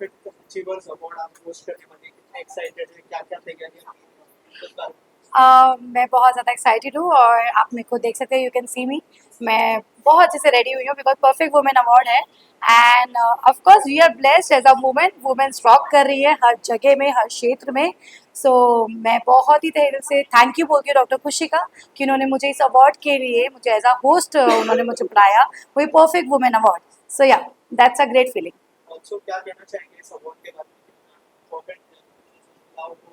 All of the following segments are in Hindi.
परफेक्ट अचीवर्स अवार्ड आप होस्ट करने वाले हैं, कितना एक्साइटेड है, क्या-क्या तैयारियां की हैं? कुछ बात। मैं बहुत ज़्यादा एक्साइटेड हूँ और आप मेरे को देख सकते हैं, यू कैन सी मी। मैं बहुत अच्छे से रेडी हुई हूँ बिकॉज परफेक्ट वुमेन अवार्ड है and of course we are blessed as a women. Women rock कर रही है हर जगह में, हर क्षेत्र में। सो मैं बहुत ही तहे दिल से थैंक यू बोलती हूँ डॉक्टर खुशी का कि उन्होंने मुझे इस अवार्ड के लिए मुझे एज अ होस्ट उन्होंने मुझे बुलाया, वही perfect women award. So yeah, that's a great feeling. Also क्या कहना चाहेंगे इस अवार्ड के बारे में, कितना इम्पोर्टेंट है महिलाओं को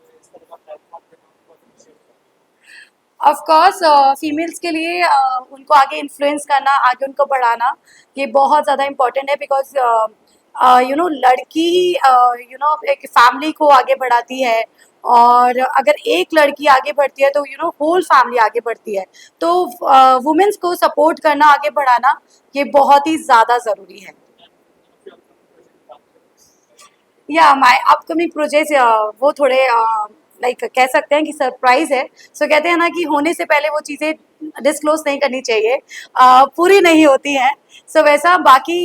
जो इस तरह का प्लेटफॉर्म देना बहुत appreciate करते ऑफ कोर्स फीमेल्स के लिए उनको आगे इन्फ्लुएंस करना, आगे उनको बढ़ाना, ये बहुत ज़्यादा इम्पोर्टेंट है बिकॉज यू नो लड़की यू नो एक फैमिली को आगे बढ़ाती है और अगर एक लड़की आगे बढ़ती है तो यू नो होल फैमिली आगे बढ़ती है। तो वुमेन्स को सपोर्ट करना, आगे बढ़ाना, ये बहुत ही ज़्यादा ज़रूरी है। हैं। फिर अपना प्रोजेक्ट बात करें। या माय अपकमिंग प्रोजेक्ट वो थोड़े लाइक कह सकते हैं कि सरप्राइज है। सो कहते हैं ना कि होने से पहले वो चीज़ें डिस्क्लोज नहीं करनी चाहिए, पूरी नहीं होती हैं। सो वैसा बाकी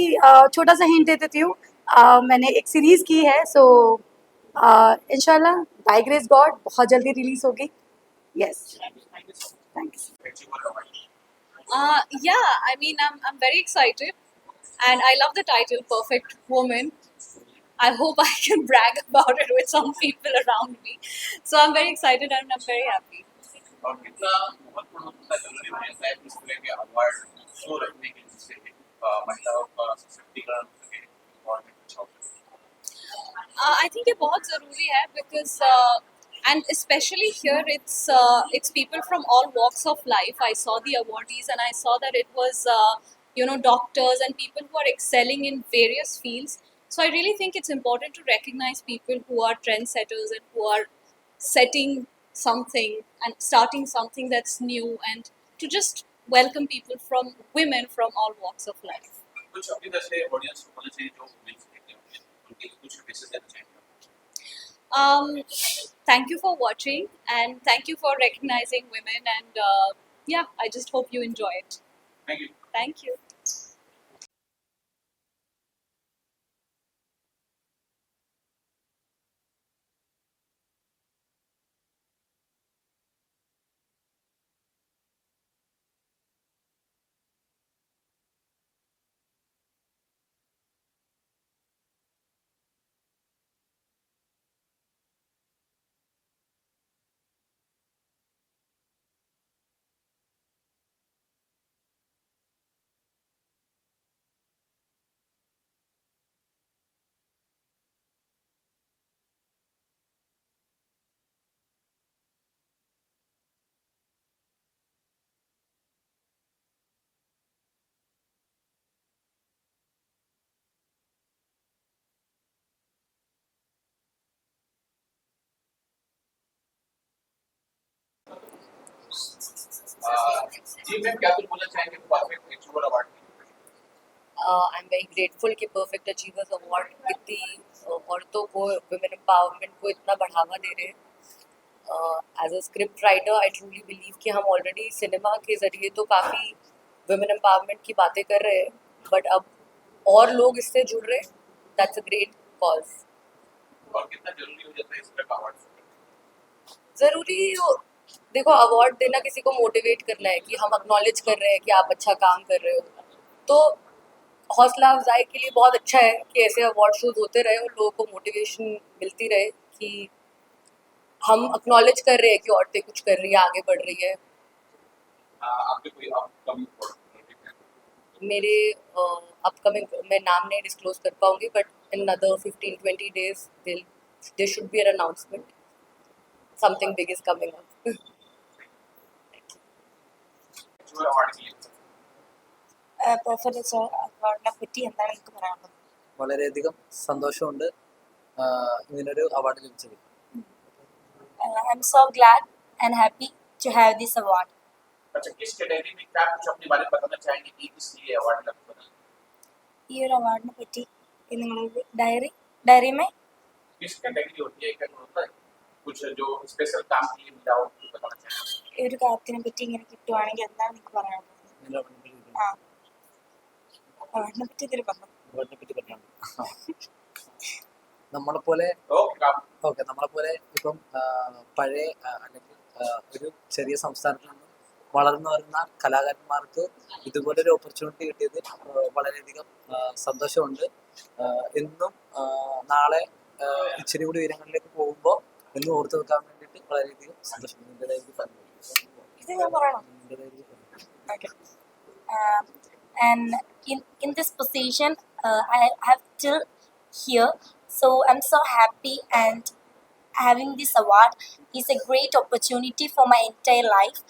छोटा सा हिंट दे देती हूँ। मैंने एक सीरीज़ की है, सो इंशाल्लाह बाय ग्रेस गॉड बहुत जल्दी रिलीज होगी। Yes, thank you so thank you. Much. Yeah, I mean, I'm very excited, and I love the title "Perfect Woman." I hope I can brag about it with some people around me. So I'm very excited and I'm very happy. और कितना महत्वपूर्ण कितना जरूरी हो जाता है इस तरह के अवार्ड शो रखने के जिससे महिलाओं का सशक्तिकरण हो सके और भी अच्छा हो सके। I think ये बहुत ज़रूरी है because and especially here it's people from all walks of life. I saw the awardees and I saw that it was doctors and people who are excelling in various fields. So I really think it's important to recognize people who are trendsetters and who are setting something and starting something that's new and to just welcome people from women from all walks of life. कुछ अपनी तरफ से ऑडियंस को बोलना चाहिए जो मिल सकते हैं उनके कुछ मैसेज देना चाहिए। Thank you for watching and thank you for recognizing women and yeah, I just hope you enjoy it. Thank you. Thank you. जी मैम क्या कुछ बोलना चाहेंगे परफेक्ट एचीवर अवार्ड के लिए? आई एम वेरी ग्रेटफुल कि परफेक्ट अचीवर्स अवार्ड इतनी औरतों को, वुमेन एम्पावरमेंट को इतना बढ़ावा दे रहे हैं। As a script writer I truly believe कि हम ऑलरेडी सिनेमा के ज़रिए तो काफ़ी वुमेन एम्पावरमेंट की बातें कर रहे हैं, बट अब और लोग इससे जुड़ रहे हैं। That's a great cause. और कितना जरूरी हो जाता है इस तरह का अवार्ड? ज़रूरी देखो, अवार्ड देना किसी को मोटिवेट करना है कि हम एक्नॉलेज कर रहे हैं कि आप अच्छा काम कर रहे हो, तो हौसला अफजाई के लिए बहुत अच्छा है कि ऐसे अवार्ड शोज होते रहे और लोगों को मोटिवेशन मिलती रहे कि हम एक्नॉलेज कर रहे हैं कि औरतें कुछ कर रही है, आगे बढ़ रही है। आपके कोई अपकमिंग प्रोजेक्ट है? मेरे अपकमिंग मैं नाम नहीं डिस्क्लोज कर पाऊंगी, but in other 15-20 days there should be an announcement. Something big is coming up. Achiever award के लिए പെർഫെക്റ്റ് അവാർഡിനെ പറ്റി എന്താണ് എനിക്ക് പറയാനുള്ളത്? വളരെയധികം സന്തോഷമുണ്ട് ഇങ്ങനൊരു അവാർഡ് ലഭിച്ചത്. I'm so glad and happy to have this award. अच्छा किस कैटेगरी में क्या कुछ अपने बारे में बताना चाहेंगे कि इसलिए अवार्ड लगा? ഈ ഒരു അവാർഡിനെ പറ്റി നിങ്ങൾ डायरी में किस कैटेगरी होती है क्या होता है कुछ जो स्पेशल काम के लिए मिला हो तो बताना चाहेंगे? ഈ ഒരു കാര്യത്തിനെ പറ്റി ഇങ്ങനെ കിട്ടുവാണെങ്കിൽ എന്താണ് നിങ്ങൾക്ക് പറയാനുള്ളത്? ആ, അവാർഡിനെ പറ്റി ഇതിൽ പറഞ്ഞു. അവാർഡിനെ പറ്റി പറഞ്ഞാണ്. നമ്മളെപ്പോലെ Okay. ഓക്കെ നമ്മളെപ്പോലെ ഇപ്പം പഴയ അല്ലെങ്കിൽ ഒരു ചെറിയ സംസ്ഥാനത്തിൽ നിന്നും വളർന്നു വരുന്ന കലാകാരന്മാർക്ക് ഇതുപോലൊരു ഓപ്പർച്യൂണിറ്റി കിട്ടിയതിൽ വളരെയധികം സന്തോഷമുണ്ട്. എന്നും നാളെ ഇച്ചിരി കൂടി ഉയരങ്ങളിലേക്ക് പോകുമ്പോൾ എന്നും ഓർത്ത് വെക്കാൻ വേണ്ടിയിട്ട് വളരെയധികം സന്തോഷമുണ്ട്. എൻ്റെതായിരിക്കും പറഞ്ഞു. ഇത് ഞാൻ പറയണം. Okay. Um, and in this position, I have till here, so I'm so happy, and having this award is a great opportunity for my entire life.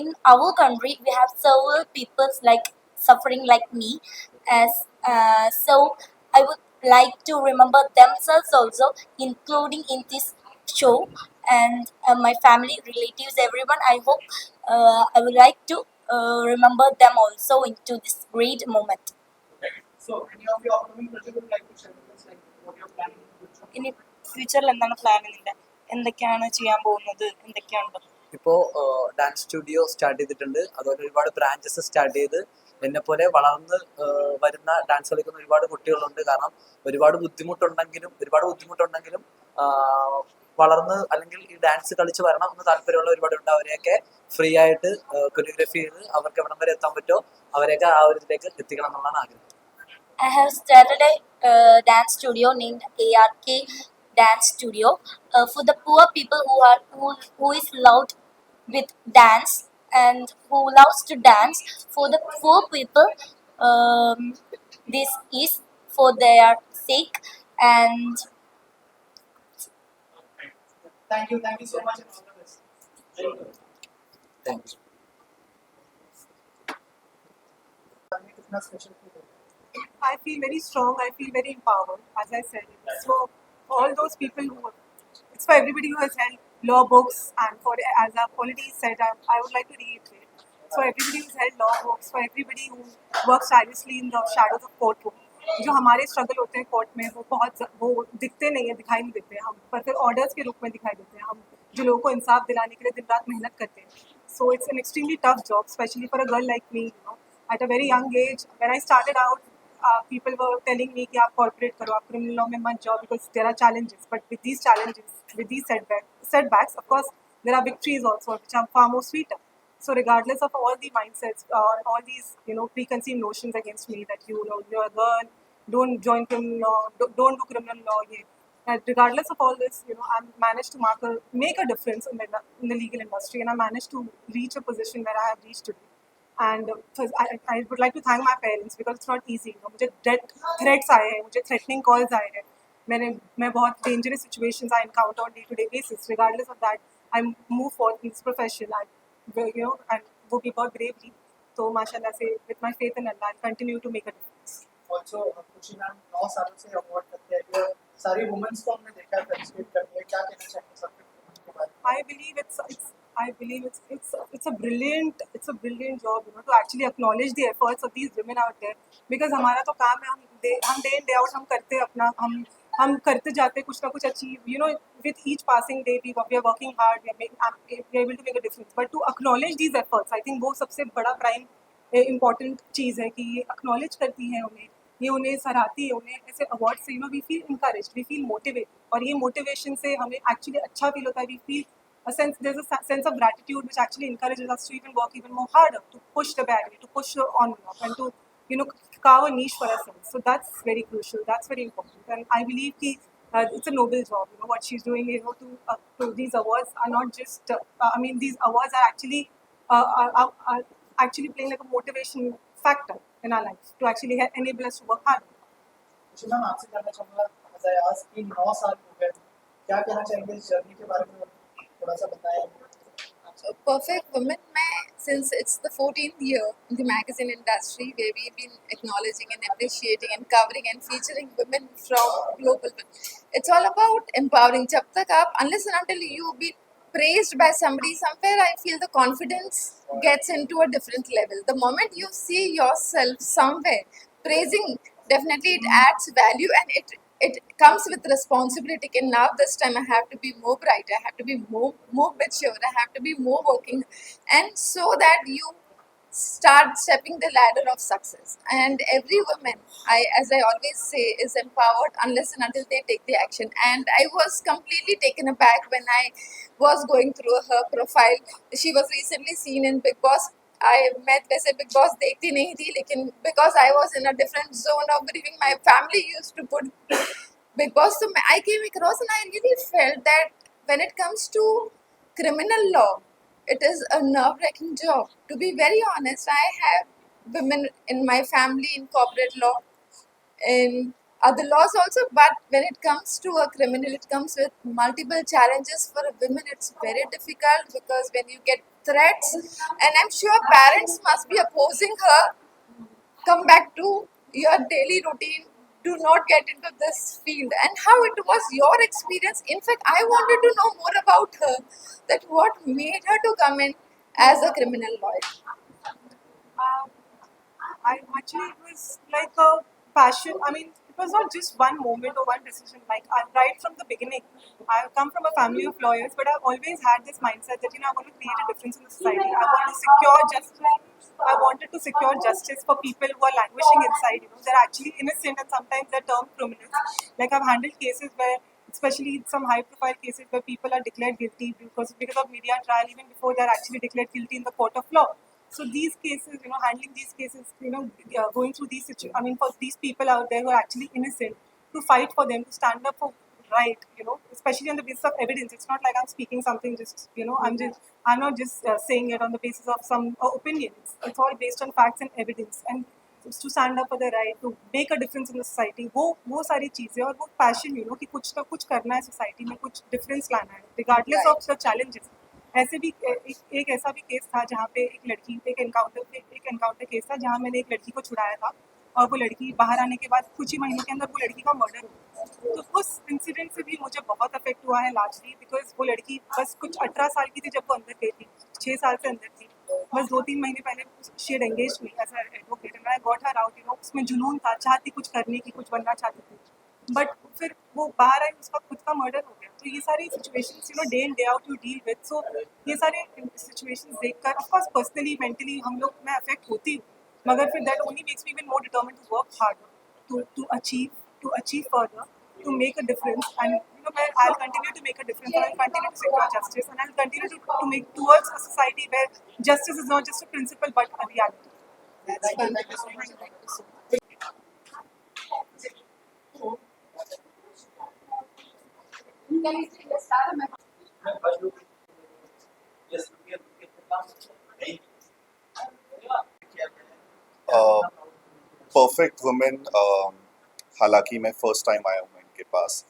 In our country, we have several people like suffering like me, as so I would like to remember themselves also, including in this show, and my family, relatives, everyone. I hope I would like to remember them also into this great moment. Okay. So, any of your upcoming project would like to share with us, like what you're planning in the future? ഇനി ഫ്യൂച്ചറിൽ എന്താണ് പ്ലാൻ നിന്റെ? എന്തൊക്കെയാണ് ചെയ്യാൻ പോകുന്നത്? എന്തൊക്കെയാണ്? ഇപ്പോൾ ഡാൻസ് സ്റ്റുഡിയോ സ്റ്റാർട്ട് ചെയ്തിട്ടുണ്ട്. അതുപോലെ ഒരുപാട് ബ്രാഞ്ചസ് സ്റ്റാർട്ട് ചെയ്ത് എന്നെപ്പോലെ വളർന്ന് വരുന്ന ഡാൻസ് കളിക്കുന്ന ഒരുപാട് കുട്ടികളുണ്ട്. കാരണം ഒരുപാട് ബുദ്ധിമുട്ടുണ്ടെങ്കിലും വളർന്ന് അല്ലെങ്കിൽ ഈ ഡാൻസ് കളിച്ച് വരണം എന്ന് താല്പര്യമുള്ള ഒരുപാടുണ്ട്. അവരെയൊക്കെ ഫ്രീ ആയിട്ട് കൊറിയോഗ്രാഫി ചെയ്ത് അവർക്ക് എവിടം വരെ എത്താൻ പറ്റുമോ അവരെയൊക്കെ ആ ഒരു ഇതിലേക്ക് എത്തിക്കണം എന്നുള്ളതാണ് ആഗ്രഹം. I have started a dance studio named ARK Dance Studio for the poor people who is loved with dance and who loves to dance. For the poor people, this is for their sake. And Thank you so much, and all the best. Thank you. आपने कितना special feel होता है? I feel very strong. I feel very empowered. As I said, it's for all those people it's for everybody who has held law books, and for, as our quality said, I would like to reiterate. So everybody who's held law books, for everybody who works tirelessly in the shadows of courtroom. जो हमारे स्ट्रगल होते हैं कोर्ट में वो दिखते नहीं है, दिखाई नहीं देते हम, पर फिर ऑर्डर्स के रूप में दिखाई देते हैं हम, जो लोगों को इंसाफ दिलाने के लिए दिन रात मेहनत करते हैं. So it's an extremely tough job, especially for a girl like me. At a very young age, when I started out, people were telling me कि आप corporate करो, आप criminal law में मत जाओ, because there are challenges. But with these challenges, with these setbacks, of course, there are victories also, which are far more sweeter. So regardless of all the mindsets, all these preconceived notions against me that you're a girl, don't join criminal law, don't do criminal law. Regardless of all this, I managed to make a difference in the legal industry, and I managed to reach a position where I have reached today. And I would like to thank my parents, because it's not easy. मुझे threats आए हैं, मुझे threatening calls आए हैं, मैं बहुत dangerous situations I encounter on day-to-day basis. Regardless of that, I move forward in this profession. And वो भी बहुत bravely. तो माशाल्लाह से, with my faith in Allah, I'll continue to make a difference. Also, खुशी मैम 9 सालों से अवार्ड करते हैं, ये सारी वुमेन्स को हमने देखा है पार्टिसिपेट करते हैं, क्या कहना चाहेंगे सब के बारे में? I believe it's a brilliant job, to actually acknowledge the efforts of these women out there, because हमारा तो काम है, हम day in day out हम करते हैं अपना, हम करते जाते हैं कुछ ना कुछ achieve. With each passing day we are working hard, we are able to make a difference. But to acknowledge these efforts, I think वो सबसे बड़ा prime important चीज़ है कि ये acknowledge करती हैं उन्हें, ये उन्हें सराहती है, उन्हें ऐसे अवार्ड से we feel encouraged, we feel motivated, और ये motivation से हमें actually अच्छा feel होता है. We feel there's a sense of gratitude which actually encourages us to even work even more harder, to push the barrier, to push on, and to carve a niche for ourselves. So that's very crucial, that's very important, and I believe it's a noble job. What she's doing, to these awards are not just these awards are actually playing like a motivation factor in our life to actually enable us to work harder. खुशी मैम, आपसे जानना चाहूँगा, as I asked, कि 9 साल हो गए, क्या कहना चाहेंगे इस जर्नी के बारे में, थोड़ा सा बताएं. Perfect Women since it's the 14th year in the magazine industry, where we've been acknowledging and appreciating and covering and featuring women from global. It's all about empowering. Unless and until you be praised by somebody, somewhere I feel the confidence gets into a different level. The moment you see yourself somewhere praising, definitely it adds value, and it comes with responsibility. And now this time I have to be more bright, I have to be more mature, I have to be more working, and so that you start stepping the ladder of success. And every woman, as I always say, is empowered unless and until they take the action. And I was completely taken aback when I was going through her profile. She was recently seen in Big Boss. I met वैसे Big Boss देखती नहीं थी, लेकिन because I was in a different zone of grieving, my family used to put Big Boss. So I came across and I really felt that when it comes to criminal law, it is a nerve-wracking job. To be very honest, I have women in my family in corporate law, in other laws also, but when it comes to a criminal, it comes with multiple challenges. For a women, it's very difficult because when you get threats, and I'm sure parents must be opposing her, come back to your daily routine, do not get into this field. And how it was your experience. In fact, I wanted to know more about her, that what made her to come in as a criminal lawyer. I actually, it was like a passion. I mean, it was not just one moment or one decision. Like right from the beginning, I come from a family of lawyers, but I've always had this mindset that I want to create a difference in the society. I want to secure justice. I wanted to secure justice for people who are languishing inside. They're actually innocent and sometimes they're termed criminals. Like I've handled cases where, especially some high-profile cases where people are declared guilty because of media trial, even before they're actually declared guilty in the court of law. So these cases, handling these cases, going through these situations, I mean, for these people out there who are actually innocent, to fight for them, to stand up for right, especially on the basis of evidence. It's not like I'm speaking something just, I'm not just saying it on the basis of some opinion. It's all based on facts and evidence. And to stand up for the right, to make a difference in the society, वो सारी चीज़ें और वो passion, कि कुछ ना कुछ करना है society में, कुछ difference लाना है, regardless of the challenges. ऐसे भी एक ऐसा भी केस था जहाँ पे एक एनकाउंटर केस था जहाँ मैंने एक लड़की को छुड़ाया था और वो लड़की बाहर आने के बाद कुछ ही महीनों के अंदर वो लड़की का मर्डर हो गया। तो उस इंसिडेंट से भी मुझे बहुत अफेक्ट हुआ है लार्जली, बिकॉज वो लड़की बस कुछ 18 साल की थी जब वो अंदर गई थी, 6 साल से अंदर थी। बस 2-3 महीने पहले she had engaged me as a advocate and I got her out. उसमें जुनून था, चाहती कुछ करने की, कुछ बनना चाहती थी, बट फिर वो बाहर आई, उसका खुद का मर्डर हो गया। तो ये सारी situations day in day out you deal with. So ये सारे सिचुएशंस देखकर ऑफ कोर्स पर्सनली मेंटली मैं अफेक्ट होती हूँ, मगर फिर that only makes me even more determined to work harder to achieve further, to make a difference. And I'll continue to make a difference, and I'll continue to secure justice, and I'll continue to make towards a society where justice is not just a principle but a reality. That's fun. Thank you so much. Perfect women, हालांकि मैं फर्स्ट टाइम आया हूँ इनके पास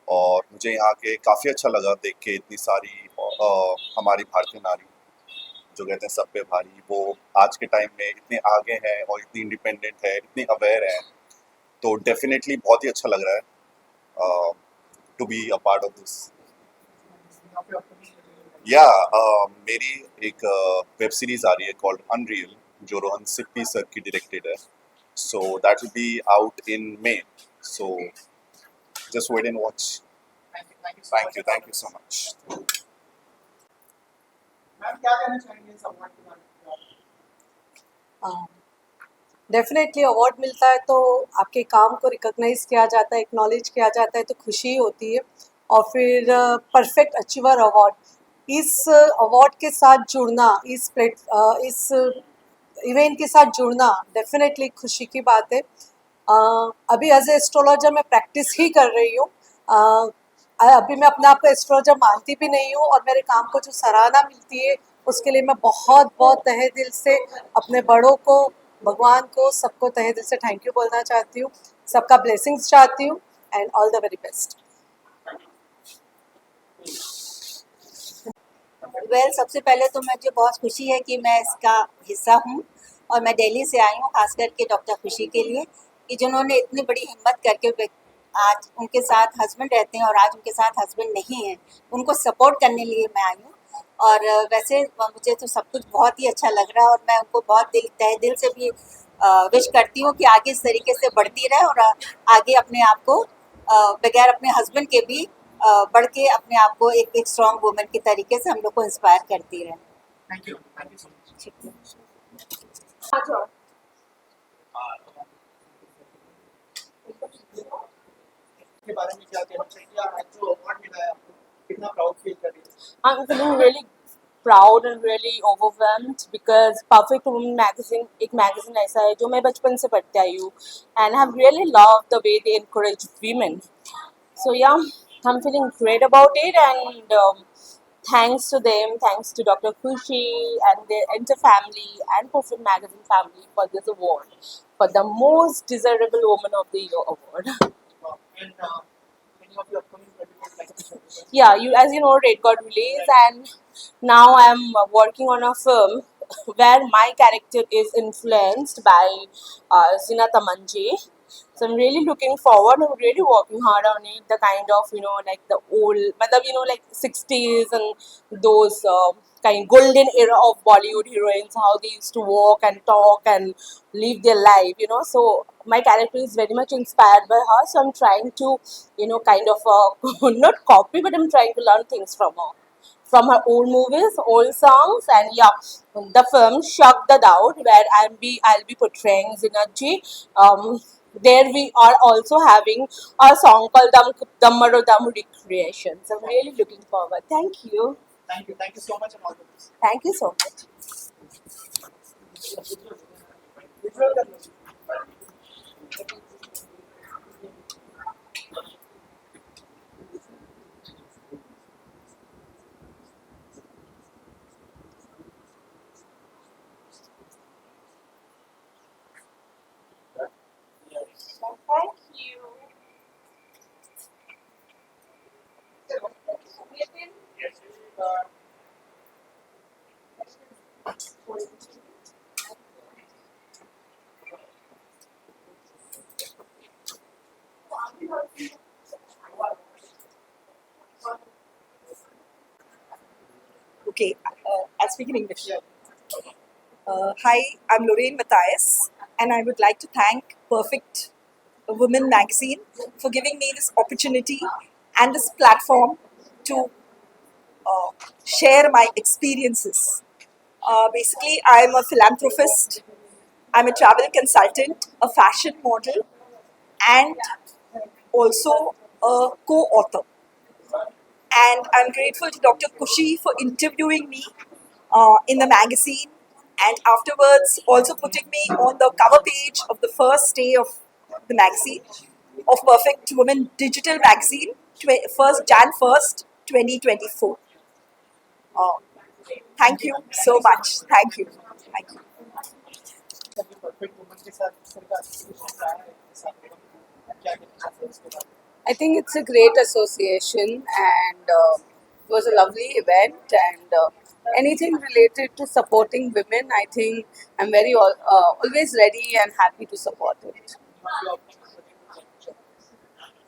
और मुझे यहाँ के काफ़ी अच्छा लगा देख के। इतनी सारी हमारी भारतीय नारी जो कहते हैं सब पे भारी, वो आज के टाइम में इतने आगे हैं और इतनी इंडिपेंडेंट है, इतनी अवेयर है, तो डेफिनेटली बहुत ही अच्छा लग रहा है to be a part of this. या मेरी एक वेब सीरीज आ रही है कॉल्ड अनरियल, जो रोहन सिप्पी सर की डायरेक्टेड है। So that will be out in May. So just wait and watch. Thank you so much. Ma'am क्या कहना चाहेंगे इस अवार्ड के बारे में? डेफिनेटली अवार्ड मिलता है तो आपके काम को रिकॉग्नाइज किया जाता है, एक्नॉलेज किया जाता है, तो खुशी होती है। और फिर परफेक्ट अचीवर अवार्ड, इस अवार्ड के साथ जुड़ना, इस इवेंट के साथ जुड़ना डेफिनेटली खुशी की बात है। अभी एज ए एस्ट्रोलॉजर मैं प्रैक्टिस ही कर रही हूँ। अभी मैं अपने आप को एस्ट्रोलॉजर मानती भी नहीं हूँ, और मेरे काम को जो सराहना मिलती है उसके लिए मैं बहुत बहुत तहे दिल से अपने बड़ों को, भगवान को, सबको तहे दिल से थैंक यू बोलना चाहती हूँ। सबका ब्लेसिंग्स चाहती हूँ and all the very best. सबसे पहले तो मुझे बहुत खुशी है कि मैं इसका हिस्सा हूँ, और मैं दिल्ली से आई हूँ खास करके डॉक्टर खुशी के लिए, कि जिन्होंने इतनी बड़ी हिम्मत करके, आज उनके साथ हस्बैंड रहते हैं और आज उनके साथ हस्बैंड नहीं है, उनको सपोर्ट करने लिए मैं आई हूँ। और वैसे मुझे तो सब कुछ बहुत ही अच्छा लग रहा है, और मैं उनको बहुत तहे दिल से भी विश करती हूँ कि आगे इस तरीके से बढ़ती रहे, और आगे अपने आप को बगैर अपने हस्बैंड के भी बढ़ के अपने आप को एक स्ट्रॉन्ग वुमेन के तरीके से हम लोग को इंस्पायर करती रहे। Thank you so much. के बारे में क्या कहना चाहिए आज जो अवार्ड मिला है आपको कितना प्राउड फील कर रही है I'm feeling really proud and really overwhelmed because Perfect Woman magazine एक magazine ऐसा है जो मैं बचपन से पढ़ते आई हूँ and have really loved the way they encourage women. So yeah, I'm feeling great about it and thanks to them, thanks to Dr. Khushi and the entire family and Perfect Magazine family for this award, for the most desirable woman of the year award. and any of your upcoming projects like to share? Yeah, as you know, Red got released, and now I'm working on a film where my character is influenced by Zina Tamanji. So I'm really looking forward. I'm really working hard on it. The kind of like the old, like 60s and those kind golden era of Bollywood heroines, how they used to walk and talk and live their life. So my character is very much inspired by her. So I'm trying to kind of not copy, but I'm trying to learn things from her old movies, old songs, and yeah, the film Shock the Doubt, where I'll be portraying Zinaji. There we are also having a song called Dammaro Dam Recreation. So I'm really looking forward. Thank you. Thank you so much and all the best. Thank you so much. Visual कर लो। Thank you. Yes, Okay, I'll speak in English. Hi, I'm Lorraine Matthias, and I would like to thank Perfect Women magazine for giving me this opportunity and this platform to share my experiences. Basically, I'm a philanthropist, I'm a travel consultant, a fashion model, and also a co-author. And I'm grateful to Dr. Kushi for interviewing me in the magazine and afterwards also putting me on the cover page of the first day of the magazine, of Perfect Woman Digital Magazine, 1st 2024. Thank you so much. Thank you. Thank you. Perfect woman के साथ किस तरह का एसोसिएशन रहा है आपके साथ क्या कहना चाहते हैं उसके बारे में I think it's a great association and it was a lovely event and anything related to supporting women, I think I'm very always ready and happy to support it.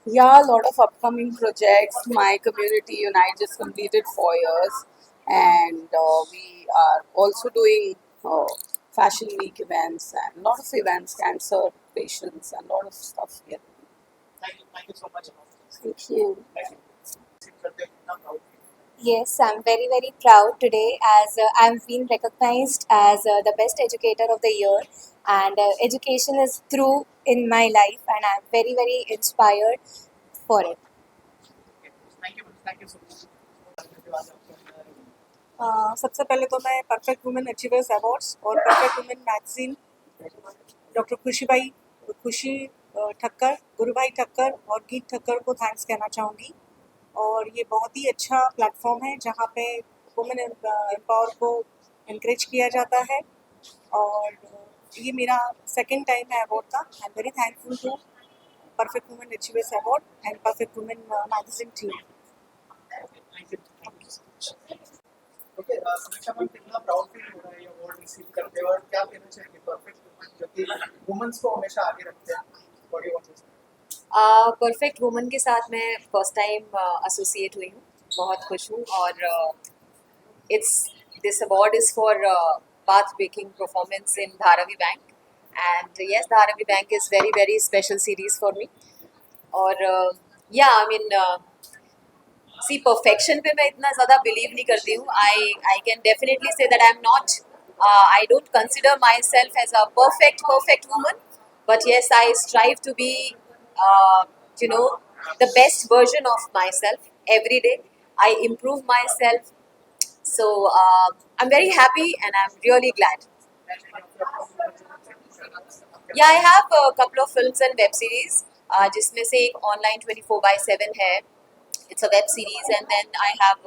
Yeah, a lot of upcoming projects. My community unite just completed 4 years and we are also doing fashion week events and a lot of events, cancer patients and a lot of stuff here. Thank you so much. Thank you. Yes, I'm very, very proud today as I've been recognized as the best educator of the year, and education is through in my life, and I'm very, very inspired for it. Thank you so much. सबसे पहले तो मैं परफेक्ट वुमेन अचीवर्स अवार्ड्स और परफेक्ट वुमेन मैगजीन डॉक्टर खुशी ठक्कर, गुरु भाई ठक्कर और गीत ठक्कर को थैंक्स कहना चाहूँगी। और ये बहुत ही अच्छा प्लेटफॉर्म है जहाँ पे वुमेन एम्पावर को इनक्रेज किया जाता है और ये मेरा सेकंड टाइम है अवार्ड का। I am very thankful to perfect women achievers award and perfect women magazine team. Okay, Samiksha ma'am कितना प्राउड फील हो रहा है ये अवार्ड रिसीव करते हुए और क्या कहना चाहेंगे परफेक्ट वुमन जो कि वुमेन्स को हमेशा आगे रखते हैं बॉडी वाइज? परफेक्ट वुमन के साथ मैं फर्स्ट टाइम एसोसिएट हुई हूँ, बहुत खुश हूँ। और this award is for path breaking performance in Dharavi Bank, and yes, Dharavi Bank is very, very special series for me. और yeah, I mean see, perfection पे मैं इतना ज़्यादा बिलीव नहीं करती हूँ। I can definitely say that I am not I don't consider myself as a perfect woman, but yes, I strive to be, you know, the best version of myself every day. I improve myself, so I'm very happy and I'm really glad. Yeah, I have a couple of films and web series, जिसमें से एक online 24/7 है. It's a web series, and then I have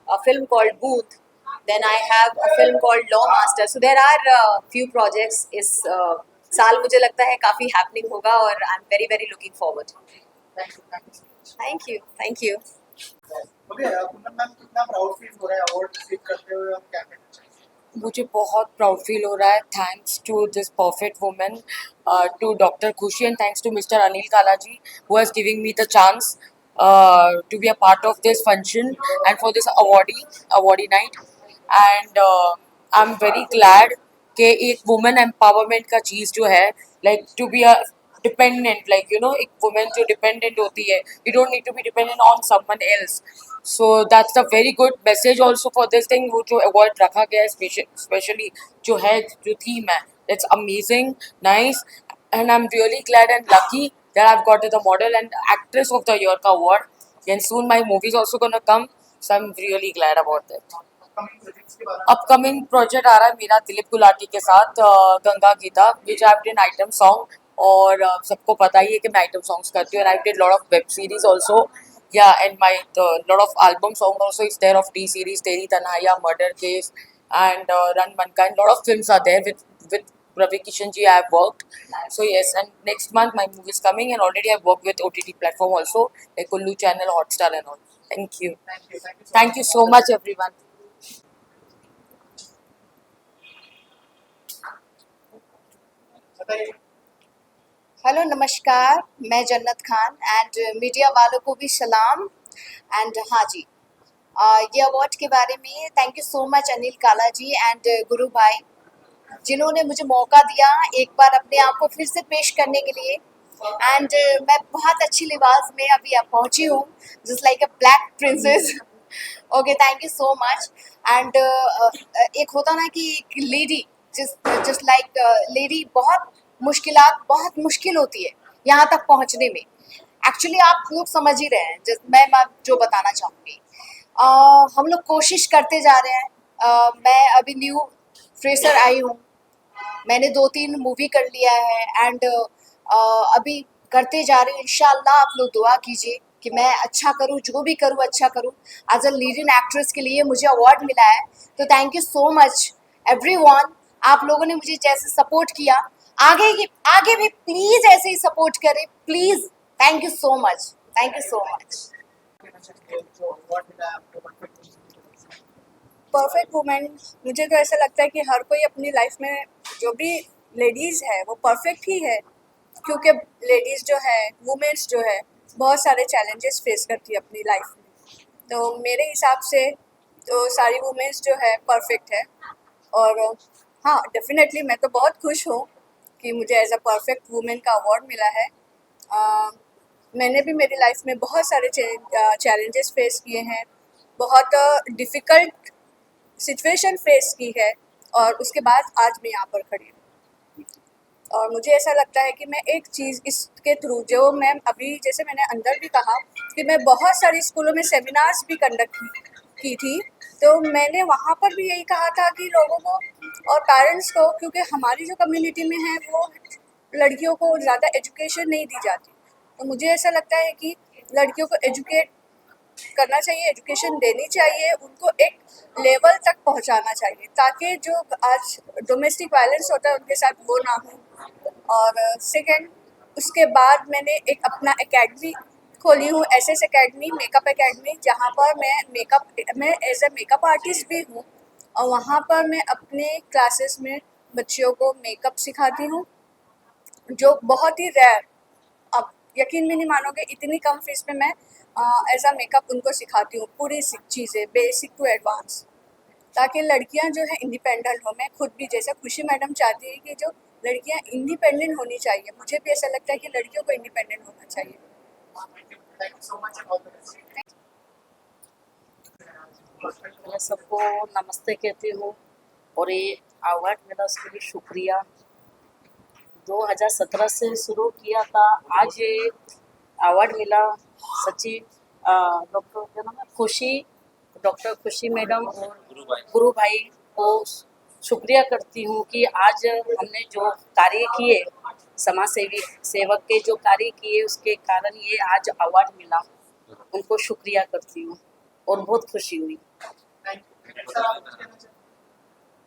a film called Booth. Then I have a film called Law Master. So there are few projects. इस साल मुझे लगता है काफी happening होगा और I'm very looking forward. Thank you. Okay Poonam ma'am कितना प्राउड फील हो रहा है अवार्ड रिसीव करते हुए और क्या कहना चाहिए? मुझे बहुत प्राउड फील हो रहा है. Thanks to this perfect women, to doctor Khushi, and thanks to mister Anil Kalaji who has given me the chance to be a part of this function and for this awardee night. And I'm very glad कि एक वुमेन एम्पावरमेंट का चीज़ जो है, like to be a dependent, like you know, एक वुमेन जो डिपेंडेंट होती है, you don't need to be dependent on someone else. So that's a very good message also for this thing. वो जो अवार्ड रखा गया है स्पेशली जो है, जो थीम है, it's amazing, nice, and I am really glad and lucky that I've got the model and actress of the year का award. And soon my movie is also gonna come, so I'm really glad about that. Upcoming project आ रहा है मेरा दिलीप गुलाटी के साथ, Ganga Geeta, which I did item song. और सबको पता ही है कि मैं आइटम सॉन्ग्स करती हूँ. And I did lot of web series also, yeah and my lot of album song also is there of T Series, Teri Tanhaiyan, murder case, and रन मन का, and lot of films are there with Ravi Kishan ji I have worked. So yes, and next month my movie is coming, and already I've worked with OTT platform also, like Kullu channel, Hotstar and all. Thank you. Thank you so much everyone. Hello नमस्कार, मैं जन्नत खान एंड मीडिया वालों को भी सलाम. एंड हाँ जी, ये अवार्ड के बारे में thank you so much Anil काला जी एंड गुरु भाई, जिन्होंने मुझे मौका दिया एक बार अपने आप को फिर से पेश करने के लिए. एंड मैं बहुत अच्छी लिबास में अभी आप पहुंची हूँ, just like a black princess. Okay, thank you so much. And एक होता ना कि एक लेडी, जस्ट लाइक लेडी, बहुत मुश्किल होती है यहाँ तक पहुँचने में. एक्चुअली आप लोग समझ ही रहे हैं मैं जो बताना चाहूँगी. हम लोग कोशिश करते जा रहे हैं. मैं अभी न्यू फ्रेशर आई हूँ, मैंने 2-3 मूवी कर लिया है एंड अभी करते जा रही हूँ. इंशाल्लाह आप लोग दुआ कीजिए कि मैं अच्छा करूँ, जो भी करूँ अच्छा करूँ. एज अ लीडिंग एक्ट्रेस के लिए मुझे अवार्ड मिला है, तो thank you so much everyone. आप लोगों ने मुझे जैसे सपोर्ट किया, आगे भी प्लीज ऐसे ही सपोर्ट करें please. Thank you so much, thank you so much. Perfect women, मुझे तो ऐसा लगता है कि हर कोई अपनी लाइफ में जो भी लेडीज़ है वो परफेक्ट ही है, क्योंकि लेडीज़ जो है, वुमेन्स जो है, बहुत सारे चैलेंजेस फेस करती है अपनी लाइफ में. तो मेरे हिसाब से तो सारी वुमेन्स जो है परफेक्ट है. और हाँ, डेफिनेटली मैं तो बहुत खुश हूँ कि मुझे एज अ परफेक्ट वुमेन का अवार्ड मिला है. मैंने भी मेरी लाइफ में बहुत सारे चैलेंजेस फेस किए हैं, बहुत डिफ़िकल्ट सिचुएशन फेस की है, और उसके बाद आज मैं यहाँ पर खड़ी हूँ. और मुझे ऐसा लगता है कि मैं एक चीज़ इसके थ्रू, जो मैं अभी जैसे मैंने अंदर भी कहा कि मैं बहुत सारी स्कूलों में सेमिनार्स भी कंडक्ट की थी, तो मैंने वहाँ पर भी यही कहा था कि लोगों को और पेरेंट्स को, क्योंकि हमारी जो कम्युनिटी में है वो लड़कियों को ज़्यादा एजुकेशन नहीं दी जाती, तो मुझे ऐसा लगता है कि लड़कियों को एजुकेट करना चाहिए, एजुकेशन देनी चाहिए, उनको एक लेवल तक पहुंचाना चाहिए, ताकि जो आज डोमेस्टिक वायलेंस होता है उनके साथ वो ना हो. और सेकंड, उसके बाद मैंने एक अपना एकेडमी खोली हूँ, एसएस एकेडमी, मेकअप एकेडमी, जहाँ पर मैं एज ए मेकअप आर्टिस्ट भी हूँ, और वहाँ पर मैं अपने क्लासेस में बच्चियों को मेकअप सिखाती हूँ, जो बहुत ही रेयर, अब यकीन भी नहीं मानोगे, इतनी कम फीस में मैं एज अ मेकअप उनको सिखाती हूँ, पूरी चीज़ें बेसिक टू एडवांस, ताकि लड़कियाँ जो है इंडिपेंडेंट हो. मैं खुद भी, जैसे खुशी मैडम चाहती है कि जो लड़कियाँ इंडिपेंडेंट होनी चाहिए, मुझे भी ऐसा लगता है कि लड़कियों को इंडिपेंडेंट होना चाहिए. मैं सबको नमस्ते कहती हूँ, और ये अवार्ड मिला उसके लिए शुक्रिया। 2017 से शुरू किया था, आज ये अवार्ड मिला। सच्ची डॉक्टर क्या नाम है, खुशी, डॉक्टर खुशी मैडम और गुरु भाई को शुक्रिया करती हूँ कि आज हमने जो कार्य किए, समाज सेवी सेवक के जो कार्य किए उसके कारण ये आज अवार्ड मिला। उनको शुक्रिया करती हूँ और बहुत खुशी हुई।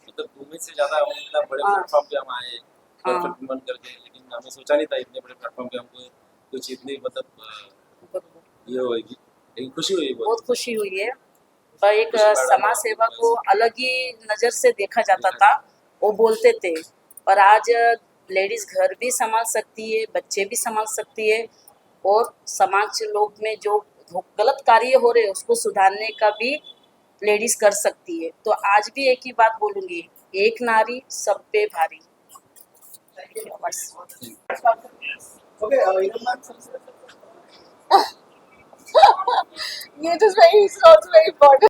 मतलब उम्मीद से ज्यादा हम इतना बड़े प्लेटफॉर्म पे हम आए, परफेक्ट वुमन करके, लेकिन हमें सोचा नहीं था इतने बड़े प्लेटफॉर्म पे हमको कुछ इतनी मतलब ये होगी, लेकिन खुशी हुई, बहुत खुशी हुई है। पर एक समाज सेवा को अलग ही नज़र से देखा जाता था, वो बोलते थे, और आज लेडीज घर भी संभाल सकती है, बच्चे भी संभाल सकती है, और समाज लोग में जो गलत कार्य हो रहे हैं उसको सुधारने का भी लेडीज कर सकती है। तो आज भी एक ही बात बोलूँगी, एक नारी सब पे भारी। बस। ये तो very is also very important.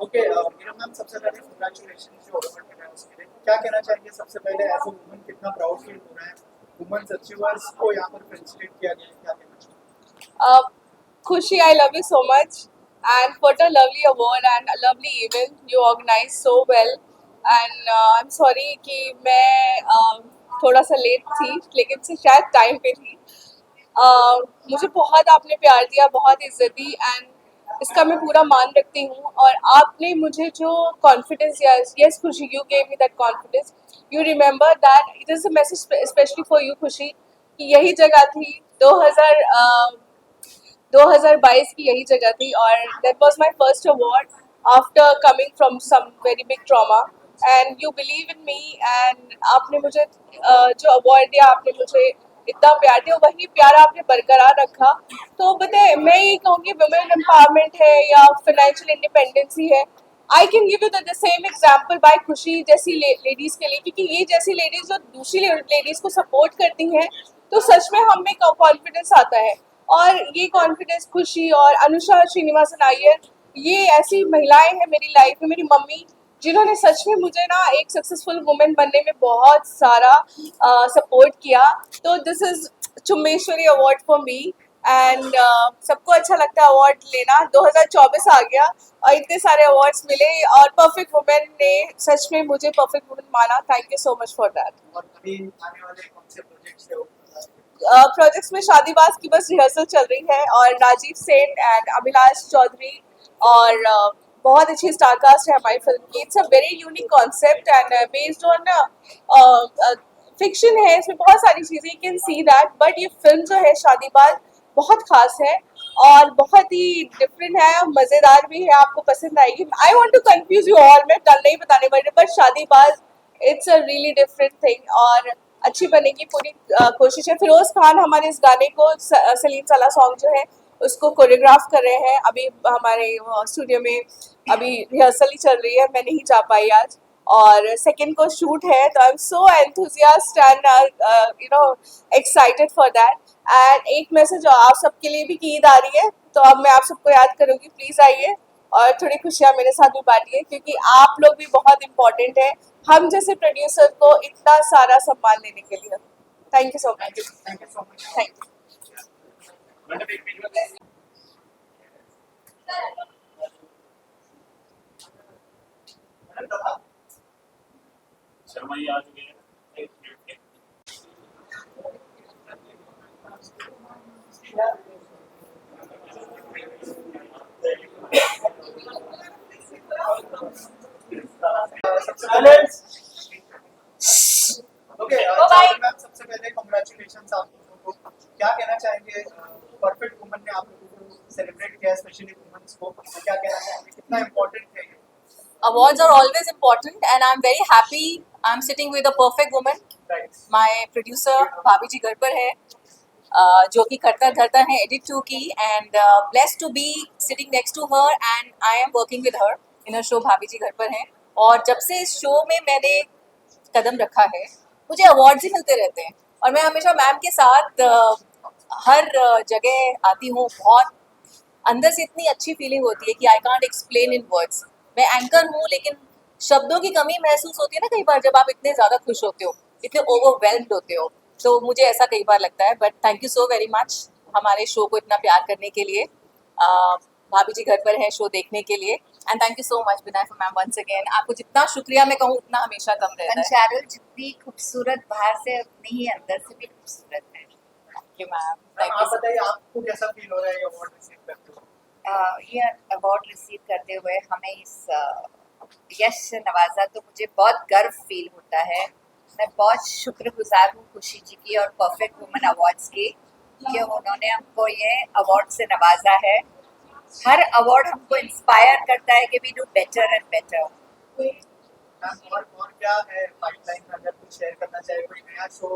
Okay Meera ma'am, सबसे पहले कांग्रेचुलेशन जो अवार्ड मिला है उसके लिए क्या कहना चाहेंगे? सबसे पहले एज अ वुमन कितना प्राउड फील हो रहा है, वुमेन्स अचीवर्स को यहाँ पर फेलिसिटेट किया गया है, क्या कहना चाहेंगे? Khushi, I love you so much, and what a lovely award and a lovely event you organized so well. And I'm sorry कि मैं थोड़ा सा लेट थी, लेकिन से शायद टाइम पे थी। मुझे बहुत आपने प्यार दिया, बहुत इज्जत दी, एंड इसका मैं पूरा मान रखती हूँ। और आपने मुझे जो कॉन्फिडेंस दिया, यस खुशी, you gave me that confidence, you remember that it is a message specially for you खुशी, कि यही जगह थी 2022 की यही जगह थी, और that was my first award after coming from some very big trauma, and you believe in me, and आपने मुझे जो अवार्ड दिया, आपने मुझे इतना प्यार दिया, वही प्यार आपने बरकरार रखा। तो बताए, मैं ये कहूँगी वुमेन एम्पावरमेंट है या फाइनेंशियल इंडिपेंडेंसी है, I can give you the same example bye खुशी जैसी लेडीज़ के लिए, क्योंकि ये जैसी लेडीज़ जो दूसरी लेडीज़ को सपोर्ट करती हैं, तो सच में हम में कॉन्फिडेंस आता है। और ये कॉन्फिडेंस खुशी और अनुषा श्रीनिवासन अय्यर, ये ऐसी महिलाएं हैं मेरी लाइफ में, मेरी मम्मी, जिन्होंने सच में मुझे ना एक सक्सेसफुल वुमेन बनने में बहुत सारा सपोर्ट किया। तो this is Chumbeshwari award for me, and सबको अच्छा लगता है अवार्ड लेना। 2024 आ गया और इतने सारे अवार्ड्स मिले, और परफेक्ट वुमेन ने सच में मुझे परफेक्ट वुमेन माना। Thank you so much for that. और अभी आने वाले कौन से प्रोजेक्ट्स है? प्रोजेक्ट्स में शादीबाज की बस रिहर्सल चल रही है, और राजीव सेन एंड अभिलाष चौधरी, और बहुत अच्छी स्टारकास्ट है हमारी फिल्म की। It's a very unique concept and based on fiction है, इसमें बहुत सारी चीज़ें, you can see that, but ये फिल्म जो है शादीबाज बहुत खास है और बहुत ही डिफरेंट है, मज़ेदार भी है, आपको पसंद आएगी। I want to confuse you all, मैं डर नहीं बताने वाली, but Shaadibaaz it's a really different thing, और अच्छी बनेगी, पूरी कोशिश है। फिरोज खान हमारे इस गाने को, सलीम साला सॉन्ग जो है उसको कोरियोग्राफ कर रहे हैं। अभी हमारे स्टूडियो में अभी रिहर्सल ही चल रही है, मैं नहीं जा पाई आज, और सेकंड को शूट है, तो I am so enthusiast and you know excited for that. And एक मैसेज आप सबके लिए भी कि ईद आ रही है, तो अब मैं आप सबको याद करूँगी, प्लीज़ आइए और थोड़ी खुशियाँ मेरे साथ भी बांटिए, क्योंकि आप लोग भी बहुत इंपॉर्टेंट है हम जैसे प्रोड्यूसर को इतना सारा सम्मान देने के लिए। Thank you so much. Thank you so much. Thank you. Sharma ji आ चुके हैं। ओके मैम, सबसे पहले कांग्रेचुलेशंस आप लोगों को। क्या कहना चाहेंगे? परफेक्ट वुमन ने आप लोगों को सेलिब्रेट किया, स्पेशली वुमेन्स को, क्या कहना चाहेंगे, कितना इम्पोर्टेंट है ये? Awards are always important, and I'm very happy I'm sitting with a perfect woman. My producer भाभी जी घर पर है, जो कि करता धरता है एडिट 2 की, and blessed to be sitting next to her and I am working with her in a show भाभी जी घर पर है। और जब से इस शो में मैंने कदम रखा है, मुझे अवार्ड्स ही मिलते रहते हैं, और मैं हमेशा मैम के साथ हर जगह आती हूँ। बहुत अंदर से इतनी अच्छी फीलिंग होती है कि I can't explain in words. मैं एंकर हूँ, लेकिन शब्दों की कमी महसूस होती है ना कई बार जब आप इतने ज़्यादा खुश होते हो, इतने ओवरवेल्म्ड होते हो, तो मुझे ऐसा कई बार लगता है। But thank you so very much हमारे शो को इतना प्यार करने के लिए। भाभी जी घर पर हैं शो देखने के लिए, and thank you so much Vinayak ma'am once again. आपको जितना शुक्रिया मैं कहूँ उतना हमेशा कम रहता है। चारुल जितनी खूबसूरत बाहर से उतनी ही अंदर से भी खूबसूरत है। Thank you ma'am, thank you. आप बताइए आपको कैसा फील हो रहा है ये अवार्ड रिसीव करते हुए? ये अवार्ड रिसीव करते हुए हमें इस यश से नवाजा तो मुझे बहुत गर्व फील होता है। मैं बहुत शुक्रगुजार हूँ खुशी जी की और परफेक्ट वुमन अवार्ड्स की कि उन्होंने हमको ये अवार्ड से नवाजा है। हर अवार्ड हमको इंस्पायर करता है कि we do better and better. और क्या है पाइपलाइन में, अगर कुछ शेयर करना चाहे, कोई नया शो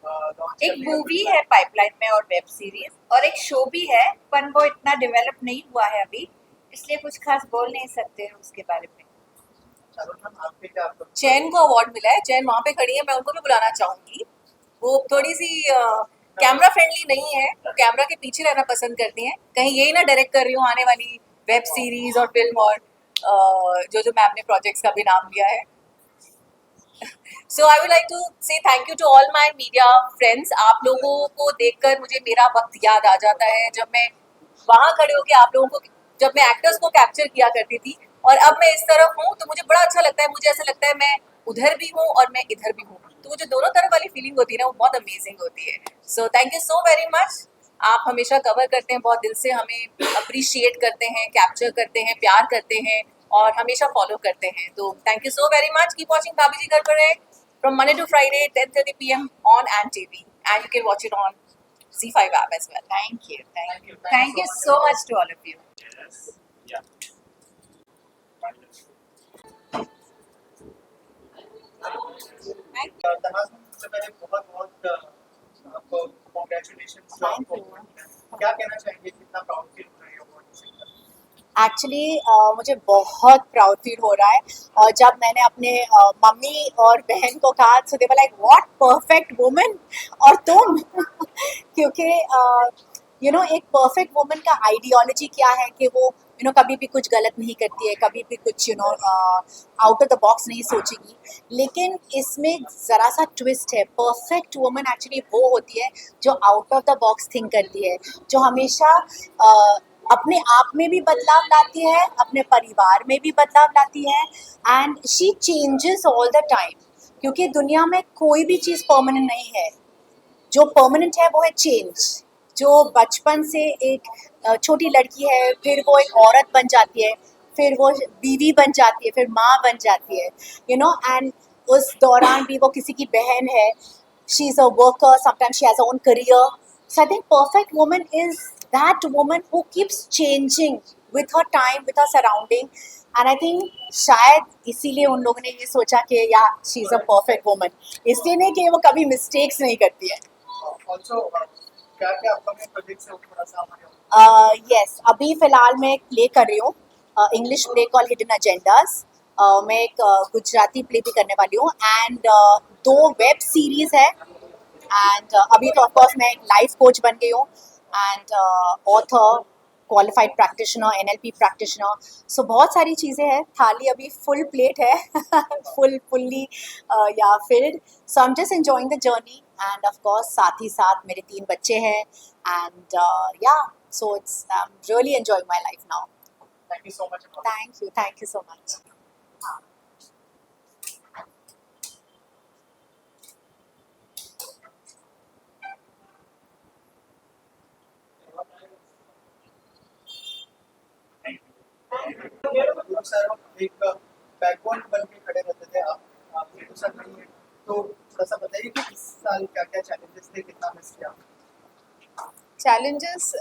लॉन्च? एक मूवी है पाइपलाइन में और वेब सीरीज और एक शो भी है, पर वो इतना डेवलप नहीं हुआ है अभी, इसलिए कुछ खास बोल नहीं सकते हैं उसके बारे में। चैन को अवार्ड मिला है, चैन वहाँ पे खड़ी है, मैं उनको भी बुलाना चाहूंगी। वो थोड़ी सी कैमरा फ्रेंडली नहीं है, वो कैमरा के पीछे रहना पसंद करती हैं। कहीं यही ना डायरेक्ट कर रही हूँ आने वाली वेब सीरीज और फिल्म और जो मैम ने प्रोजेक्ट्स का भी नाम लिया है। So I would like to say thank you to all my media friends. आप लोगों को देखकर मुझे मेरा वक्त याद आ जाता है जब मैं वहाँ खड़े होकर आप लोगों को, जब मैं एक्टर्स को कैप्चर किया करती थी, और अब मैं इस तरफ हूँ तो मुझे बड़ा अच्छा लगता है। मुझे ऐसा लगता है मैं उधर भी हूँ और मैं इधर भी हूँ, तो वो जो दोनों तरफ वाली फीलिंग होती है ना, वो बहुत अमेजिंग होती है। So thank you so very much. आप हमेशा कवर करते हैं बहुत दिल से, हमें अप्रिशिएट करते हैं, कैप्चर करते हैं, प्यार करते हैं और हमेशा फॉलो करते हैं। तो thank you so very much. Keep watching भाभी जी घर पर है from Monday to Friday 10:30 p.m. on ANT TV, and you can watch it on Z5 app as well. Thank you so much to all of you. सबसे पहले बहुत बहुत आपको कॉन्ग्रेचुलेशंस। क्या कहना चाहेंगे, कितना प्राउड फील हो रहा है अवार्ड रिसीव करके? एक्चुअली मुझे बहुत प्राउड फील हो रहा है। और जब मैंने अपने मम्मी और बहन को कहा तो they were like what perfect woman और तुम क्योंकि एक परफेक्ट वुमन का आइडियोलॉजी क्या है कि वो कभी भी कुछ गलत नहीं करती है, कभी भी कुछ आउट ऑफ द बॉक्स नहीं सोचेगी। लेकिन इसमें ज़रा सा ट्विस्ट है। परफेक्ट वुमन एक्चुअली वो होती है जो out of the box think करती है, जो हमेशा अपने आप में भी बदलाव लाती है, अपने परिवार में भी बदलाव लाती है, and she changes all the time. क्योंकि दुनिया में कोई भी चीज़ परमानेंट नहीं है, जो परमानेंट है वो है चेंज। जो बचपन से एक छोटी लड़की है, फिर वो एक औरत बन जाती है, फिर वो बीवी बन जाती है, फिर माँ बन जाती है, एंड उस दौरान भी वो किसी की बहन है, she is a worker, sometimes she has a own career. So I think perfect woman is that woman who keeps changing with her time, with her surrounding, and I think शायद इसीलिए उन लोगों ने ये सोचा कि या she is a perfect woman, इसलिए नहीं कि वो कभी mistakes नहीं करती है। Also, क्या अपकमिंग प्रोजेक्ट्स है, थोड़ा सा हमारे? Yes, अभी फ़िलहाल मैं एक प्ले कर रही हूँ, English play call hidden agendas. मैं एक गुजराती प्ले भी करने वाली हूँ, एंड 2 वेब सीरीज़ है, एंड अभी तो ऑफकोर्स मैं एक लाइफ कोच बन गई हूँ, and author, qualified practitioner, NLP practitioner. So बहुत सारी चीज़ें हैं। थाली अभी full plate है fully filled. So I'm just enjoying the journey, and of course साथ ही साथ मेरे 3 बच्चे हैं, and so I'm really enjoying my life now. Thank you so much. Thank you so much. Sir एक बैकबोन बन के खड़े रहते थे आप सर नहीं है, तो थोड़ा सा बताइए कि इस साल क्या क्या चैलेंजेस थे, कितना मिस किया? चैलेंजेस,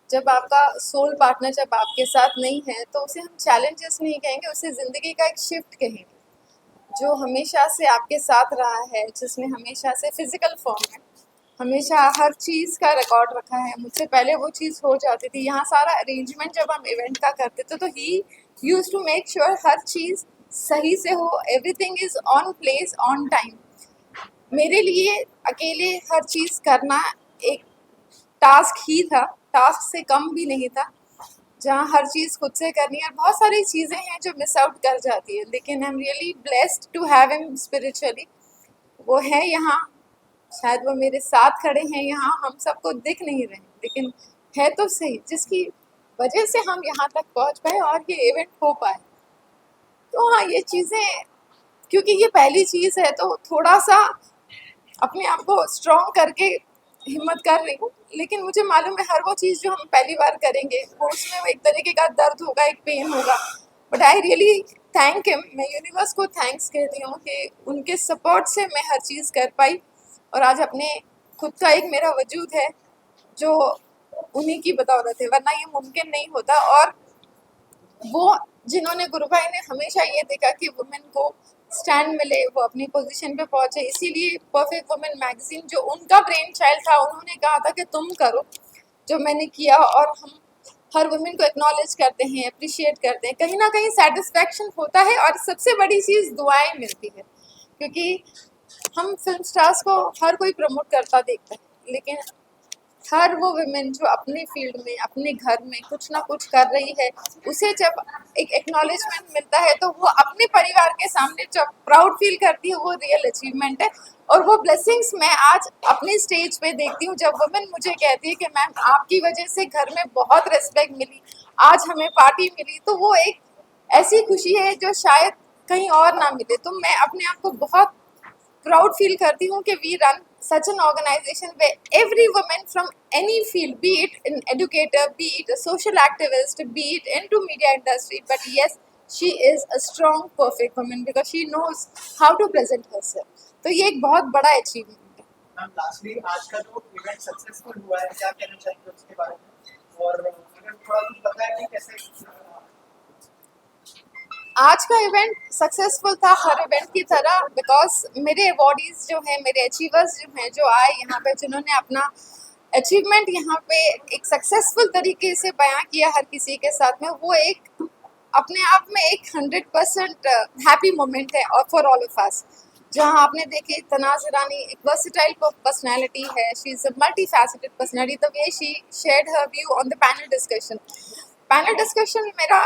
जब आपका सोल पार्टनर जब आपके साथ नहीं है तो उसे हम चैलेंजेस नहीं कहेंगे, उसे ज़िंदगी का एक शिफ्ट कहेंगे जो हमेशा से आपके साथ रहा है, जिसने हमेशा से फिजिकल फॉर्म में हमेशा हर चीज़ का रिकॉर्ड रखा है। मुझसे पहले वो चीज़ हो जाती थी, यहाँ सारा अरेंजमेंट जब हम इवेंट का करते थे तो he used to make sure हर चीज़ सही से हो, everything is on place on time. मेरे लिए अकेले हर चीज़ करना एक टास्क ही था, टास्क से कम भी नहीं था। जहाँ हर चीज़ खुद से करनी है और बहुत सारी चीज़ें हैं जो मिस आउट कर जाती है, लेकिन I am really blessed to have him spiritually. वो है यहाँ, शायद वो मेरे साथ खड़े हैं यहाँ, हम सबको दिख नहीं रहे लेकिन है तो सही, जिसकी वजह से हम यहाँ तक पहुँच पाए और ये इवेंट हो पाए। तो हाँ, ये चीज़ें, क्योंकि ये पहली चीज़ है तो थोड़ा सा अपने आप को स्ट्रॉन्ग करके हिम्मत कर रही हूँ, लेकिन मुझे मालूम है हर वो चीज़ जो हम पहली बार करेंगे वो उसमें एक तरीके का दर्द होगा, एक पेन होगा, but I really thank him. मैं यूनिवर्स को थैंक्स कहती हूँ कि उनके सपोर्ट से मैं हर चीज़ कर पाई और आज अपने खुद का एक मेरा वजूद है जो उन्हीं की बदौलत है, वरना ये मुमकिन नहीं होता। और वो जिन्होंने, गुरु भाई ने हमेशा ये देखा कि वुमेन को स्टैंड मिले, वो अपनी पोजीशन पे पहुंचे, इसीलिए परफेक्ट वुमेन मैगजीन जो उनका ब्रेन चाइल्ड था, उन्होंने कहा था कि तुम करो जो मैंने किया। और हम हर वुमेन को एक्नॉलेज करते हैं, अप्रिशिएट करते हैं, कहीं ना कहीं सेटिस्फैक्शन होता है और सबसे बड़ी चीज़ दुआएं मिलती है, क्योंकि हम फिल्म स्टार्स को हर कोई प्रमोट करता देखता है, लेकिन हर वो वुमेन जो अपने फील्ड में, अपने घर में कुछ ना कुछ कर रही है, उसे जब एक एक्नॉलेजमेंट मिलता है तो वो अपने परिवार के सामने जब प्राउड फील करती है, वो रियल अचीवमेंट है। और वो ब्लेसिंग्स मैं आज अपने स्टेज पे देखती हूँ, जब वुमेन मुझे कहती है कि मैम आपकी वजह से घर में बहुत रिस्पेक्ट मिली, आज हमें पार्टी मिली, तो वो एक ऐसी खुशी है जो शायद कहीं और ना मिले। तो मैं अपने आप को बहुत प्राउड फील करती हूँ कि we run such an organization where every woman from any field, be it an educator, be it a social activist, be it into media industry, but yes, she is a strong, perfect woman because she knows how to present herself. तो ये एक बहुत बड़ा achievement है। मैम लास्टली आज का जो इवेंट सक्सेसफुल हुआ है, क्या कहना चाहेंगे उसके बारे में, और अगर थोड़ा कुछ बताएं कि कैसे आज का इवेंट सक्सेसफुल था हर इवेंट की तरह, बिकॉज मेरे अवॉर्डीज जो हैं, मेरे अचीवर्स जो हैं, जो आए यहाँ पे, जिन्होंने अपना अचीवमेंट यहाँ पे एक सक्सेसफुल तरीके से बयां किया हर किसी के साथ में, वो एक अपने आप में एक 100% हैप्पी मोमेंट है और फॉर ऑल ऑफ अस। जहाँ आपने देखे तनाज़ ईरानी एक वर्सेटाइल पर्सनैलिटी है, she is a multi faceted personality, the way she shared her view on the panel discussion. Panel discussion मेरा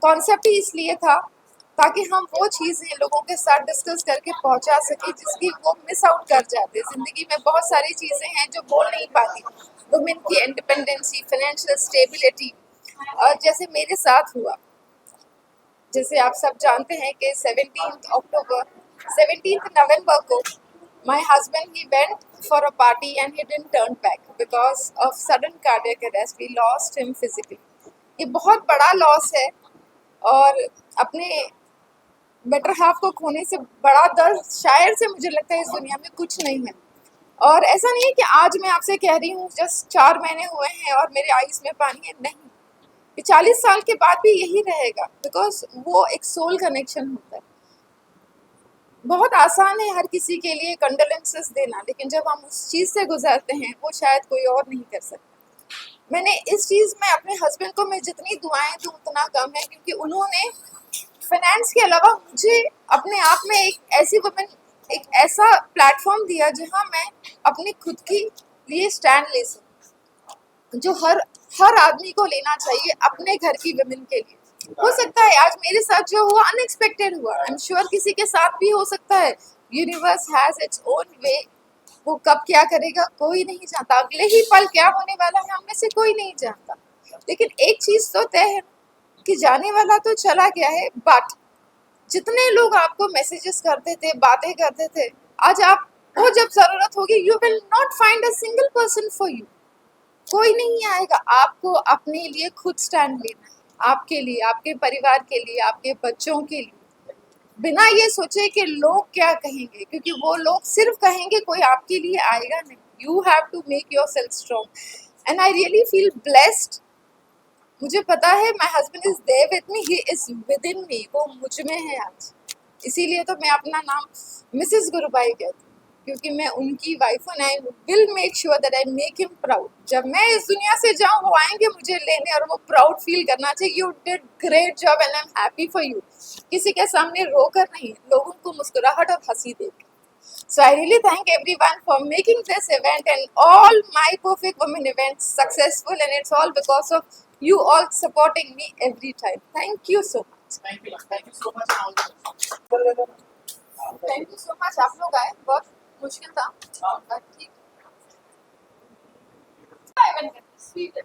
कॉन्सेप्ट ही इसलिए था ताकि हम वो चीज़ें लोगों के साथ डिस्कस करके पहुंचा सके जिसकी वो मिस आउट कर जाते हैं। ज़िंदगी में बहुत सारी चीज़ें हैं जो बोल नहीं पाती, वुमेन की इंडिपेंडेंसी, फाइनेंशियल स्टेबिलिटी, और जैसे मेरे साथ हुआ, जैसे आप सब जानते हैं कि 17 नवंबर को my husband, he went for a party and he didn't turn back because of sudden cardiac arrest. We lost him physically. ये बहुत बड़ा लॉस है और अपने बेटर हाफ को खोने से बड़ा दर्द शायद से मुझे लगता है इस दुनिया में कुछ नहीं है। और ऐसा नहीं है कि आज मैं आपसे कह रही हूँ जस्ट 4 महीने हुए हैं और मेरे आईज में पानी है, नहीं, ये 40 साल के बाद भी यही रहेगा, बिकॉज वो एक सोल कनेक्शन होता है। बहुत आसान है हर किसी के लिए कंडोलेंसेस देना, लेकिन जब हम उस चीज़ से गुजरते हैं वो शायद कोई और नहीं कर सकता। मैंने इस चीज़ में अपने हस्बैंड को मैं जितनी दुआएं दूँ उतना कम है, क्योंकि उन्होंने फाइनेंस के अलावा मुझे अपने आप में एक ऐसी वुमेन, एक ऐसा प्लेटफॉर्म दिया जहां मैं अपनी खुद की लिए स्टैंड ले सकूं, जो हर आदमी को लेना चाहिए अपने घर की वुमेन के लिए। हो सकता है आज मेरे साथ जो हुआ अनएक्सपेक्टेड हुआ, आई एम श्योर किसी के साथ भी हो सकता है। Universe has its own way, वो कब क्या करेगा कोई नहीं जानता, अगले ही पल क्या होने वाला है हम में से कोई नहीं जानता। लेकिन एक चीज़ तो तय है कि जाने वाला तो चला गया है, बट जितने लोग आपको मैसेजेस करते थे, बातें करते थे, आज आपको जब ज़रूरत होगी you will not find a single person for you, कोई नहीं आएगा। आपको अपने लिए खुद स्टैंड लेना है, आपके लिए, आपके परिवार के लिए, आपके बच्चों के लिए, बिना ये सोचे कि लोग क्या कहेंगे, क्योंकि वो लोग सिर्फ कहेंगे, कोई आपके लिए आएगा नहीं। You have to make yourself strong and I really feel blessed. मुझे पता है my husband is there with me, he is within me, वो मुझ में है आज। इसीलिए तो मैं अपना नाम मिसेस गुरुबाई कहती हूँ, क्योंकि मैं उनकी वाइफ हूँ। I will make sure that I make him proud. जब मैं इस दुनिया से जाऊँ वो आएंगे मुझे लेने और वो प्राउड फील करना चाहिए, you did great job and I am happy for you. किसी के सामने रोकर नहीं, लोगों को मुस्कुराहट और हंसी देकर। So I really thank everyone for making this event and all my Perfect Women events successful, and it's all because of you all supporting me every time. Thank you so much. Thank you so much. Thank you so much. आप लोग आए, बहुत मुश्किल था, but ठीक. Sweet.